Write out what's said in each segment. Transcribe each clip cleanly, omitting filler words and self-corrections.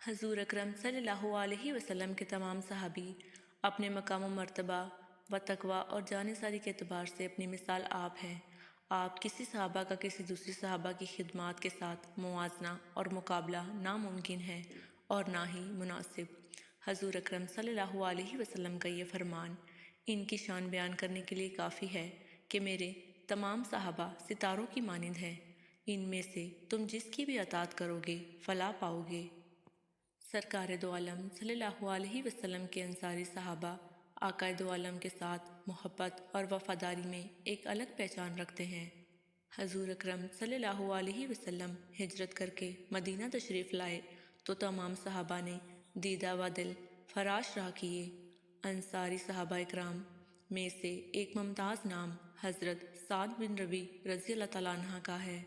حضور اکرم صلی اللہ علیہ وسلم کے تمام صحابی اپنے مقام و مرتبہ و تقویٰ اور جانثاری کے اعتبار سے اپنی مثال آپ ہیں۔ آپ کسی صحابہ کا کسی دوسری صحابہ کی خدمات کے ساتھ موازنہ اور مقابلہ ناممکن ہے اور نہ ہی مناسب۔ حضور اکرم صلی اللہ علیہ وسلم کا یہ فرمان ان کی شان بیان کرنے کے لیے کافی ہے کہ میرے تمام صحابہ ستاروں کی مانند ہیں، ان میں سے تم جس کی بھی اطاعت کرو گے فلاح پاؤ گے۔ سرکار دو عالم صلی اللہ علیہ وسلم کے انصاری صحابہ آقا دو عالم کے ساتھ محبت اور وفاداری میں ایک الگ پہچان رکھتے ہیں۔ حضور اکرم صلی اللہ علیہ وسلم ہجرت کر کے مدینہ تشریف لائے تو تمام صحابہ نے دیدہ و دل فراش راہ کیے۔ انصاری صحابہ اکرام میں سے ایک ممتاز نام حضرت سعد بن ربیع رضی اللہ تعالیٰ عنہ کا ہے،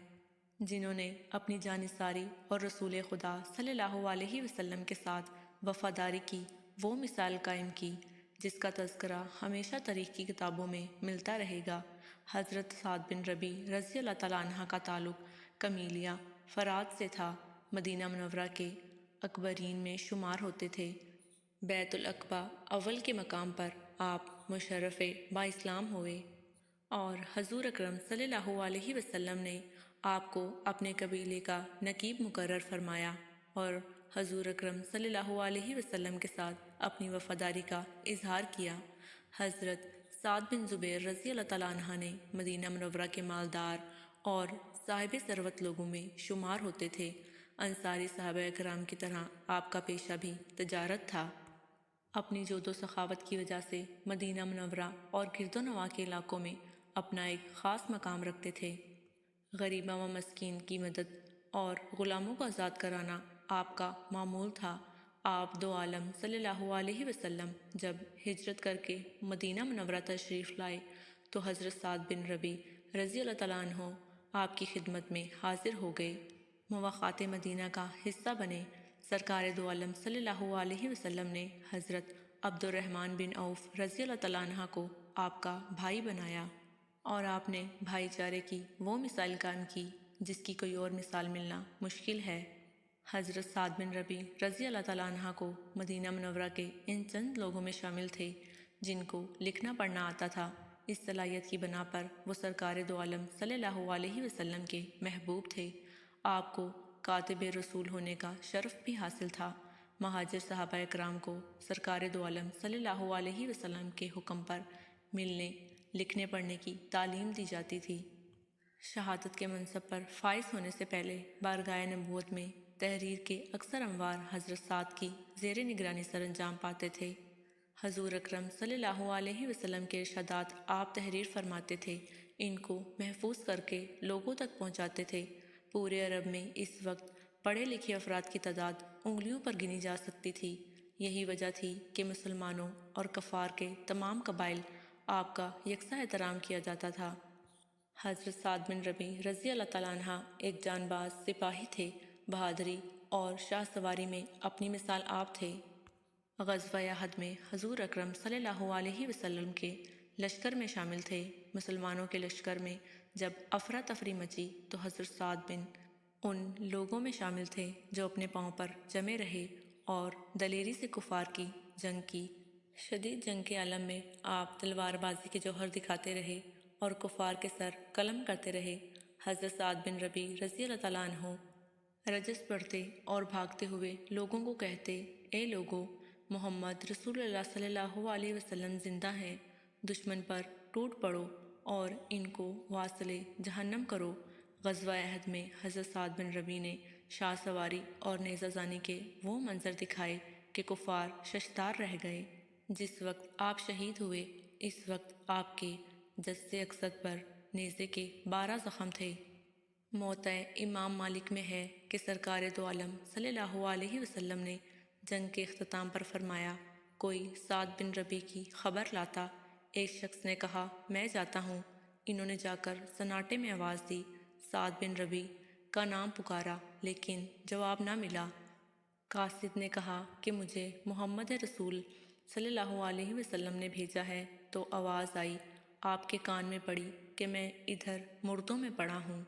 جنہوں نے اپنی جانثاری اور رسول خدا صلی اللہ علیہ وسلم کے ساتھ وفاداری کی وہ مثال قائم کی جس کا تذکرہ ہمیشہ تاریخ کی کتابوں میں ملتا رہے گا۔ حضرت سعد بن ربیع رضی اللہ تعالیٰ عنہ کا تعلق کمیلیہ فرات سے تھا، مدینہ منورہ کے اکبرین میں شمار ہوتے تھے۔ بیت العقبہ اول کے مقام پر آپ مشرف با اسلام ہوئے اور حضور اکرم صلی اللہ علیہ وسلم نے آپ کو اپنے قبیلے کا نقیب مقرر فرمایا اور حضور اکرم صلی اللہ علیہ وسلم کے ساتھ اپنی وفاداری کا اظہار کیا۔ حضرت سعد بن زبیر رضی اللہ تعالیٰ عنہ نے مدینہ منورہ کے مالدار اور صاحب ثروت لوگوں میں شمار ہوتے تھے۔ انصاری صحابہ اکرام کی طرح آپ کا پیشہ بھی تجارت تھا۔ اپنی جود و سخاوت کی وجہ سے مدینہ منورہ اور گرد و نواح کے علاقوں میں اپنا ایک خاص مقام رکھتے تھے۔ غریباں و مسکین کی مدد اور غلاموں کو آزاد کرانا آپ کا معمول تھا۔ آپ دو عالم صلی اللہ علیہ وسلم جب ہجرت کر کے مدینہ منورہ تشریف لائے تو حضرت سعد بن ربیع رضی اللہ تعالیٰ عنہ آپ کی خدمت میں حاضر ہو گئے، موافقات مدینہ کا حصہ بنے۔ سرکار دو عالم صلی اللہ علیہ وسلم نے حضرت عبد الرحمن بن عوف رضی اللہ تعالیٰ عنہ کو آپ کا بھائی بنایا اور آپ نے بھائی چارے کی وہ مثال قائم کی جس کی کوئی اور مثال ملنا مشکل ہے۔ حضرت سعد بن ربیع رضی اللہ تعالیٰ عنہ کو مدینہ منورہ کے ان چند لوگوں میں شامل تھے جن کو لکھنا پڑھنا آتا تھا۔ اس صلاحیت کی بنا پر وہ سرکار دو عالم صلی اللہ علیہ وسلم کے محبوب تھے۔ آپ کو کاتب رسول ہونے کا شرف بھی حاصل تھا۔ مہاجر صحابہ اکرام کو سرکار دو عالم صلی اللہ علیہ وسلم کے حکم پر ملنے لکھنے پڑھنے کی تعلیم دی جاتی تھی۔ شہادت کے منصب پر فائز ہونے سے پہلے بارگاہ نبوت میں تحریر کے اکثر اموار حضرت سعد کی زیر نگرانی سر انجام پاتے تھے۔ حضور اکرم صلی اللہ علیہ وسلم کے ارشادات آپ تحریر فرماتے تھے، ان کو محفوظ کر کے لوگوں تک پہنچاتے تھے۔ پورے عرب میں اس وقت پڑھے لکھے افراد کی تعداد انگلیوں پر گنی جا سکتی تھی۔ یہی وجہ تھی کہ مسلمانوں اور کفار کے تمام قبائل آپ کا یکساں احترام کیا جاتا تھا۔ حضرت سعد بن ربیع رضی اللہ تعالیٰ عنہ ایک جان باز سپاہی تھے، بہادری اور شاہ سواری میں اپنی مثال آپ تھے۔ غزوہ احد میں حضور اکرم صلی اللہ علیہ وسلم کے لشکر میں شامل تھے۔ مسلمانوں کے لشکر میں جب افراتفری مچی تو حضرت سعد بن ان لوگوں میں شامل تھے جو اپنے پاؤں پر جمے رہے اور دلیری سے کفار کی جنگ کی۔ شدید جنگ کے عالم میں آپ تلوار بازی کے جوہر دکھاتے رہے اور کفار کے سر قلم کرتے رہے۔ حضرت سعد بن ربیع رضی اللہ تعالیٰ عنہ رجس پڑھتے اور بھاگتے ہوئے لوگوں کو کہتے، اے لوگو، محمد رسول اللہ صلی اللہ علیہ وسلم زندہ ہیں، دشمن پر ٹوٹ پڑو اور ان کو واصل جہنم کرو۔ غزوہ احد میں حضرت سعد بن ربیع نے شاہ سواری اور نیزہ زنی کے وہ منظر دکھائے کہ کفار ششدار رہ گئے۔ جس وقت آپ شہید ہوئے اس وقت آپ کے جسد اقصد پر نیزے کے 12 زخم تھے۔ موطأ امام مالک میں ہے کہ سرکار دو عالم صلی اللہ علیہ وسلم نے جنگ کے اختتام پر فرمایا، کوئی سعد بن ربیع کی خبر لاتا۔ ایک شخص نے کہا، میں جاتا ہوں۔ انہوں نے جا کر سناٹے میں آواز دی، سعد بن ربیع کا نام پکارا لیکن جواب نہ ملا۔ قاصد نے کہا کہ مجھے محمد رسول صلی اللہ علیہ وسلم نے بھیجا ہے تو آواز آئی، آپ کے کان میں پڑی کہ میں ادھر مردوں میں پڑا ہوں۔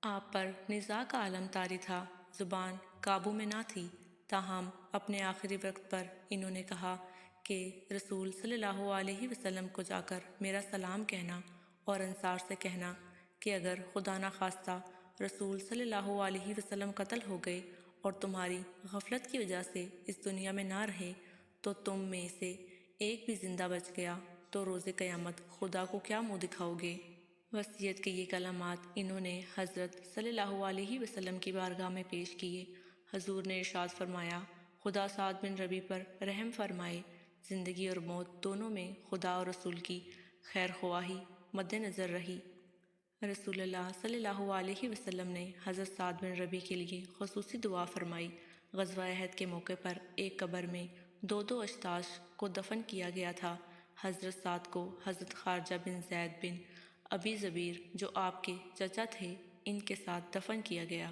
آپ پر نزاع کا عالم طاری تھا، زبان قابو میں نہ تھی، تاہم اپنے آخری وقت پر انہوں نے کہا کہ رسول صلی اللہ علیہ وسلم کو جا کر میرا سلام کہنا اور انصار سے کہنا کہ اگر خدا نخواستہ رسول صلی اللہ علیہ وسلم قتل ہو گئے اور تمہاری غفلت کی وجہ سے اس دنیا میں نہ رہے تو تم میں سے ایک بھی زندہ بچ گیا تو روز قیامت خدا کو کیا منہ دکھاؤ گے؟ وصیت کے یہ کلمات انہوں نے حضرت صلی اللہ علیہ وسلم کی بارگاہ میں پیش کیے۔ حضور نے ارشاد فرمایا، خدا سعد بن ربیع پر رحم فرمائے۔ زندگی اور موت دونوں میں خدا اور رسول کی خیر خواہی مد نظر رہی۔ رسول اللہ صلی اللہ علیہ وسلم نے حضرت سعد بن ربیع کے لیے خصوصی دعا فرمائی۔ غزوہ احد کے موقع پر ایک قبر میں دو اشتاش کو دفن کیا گیا تھا۔ حضرت سعد کو حضرت خارجہ بن زید بن ابی زبیر جو آپ کے چچا تھے ان کے ساتھ دفن کیا گیا۔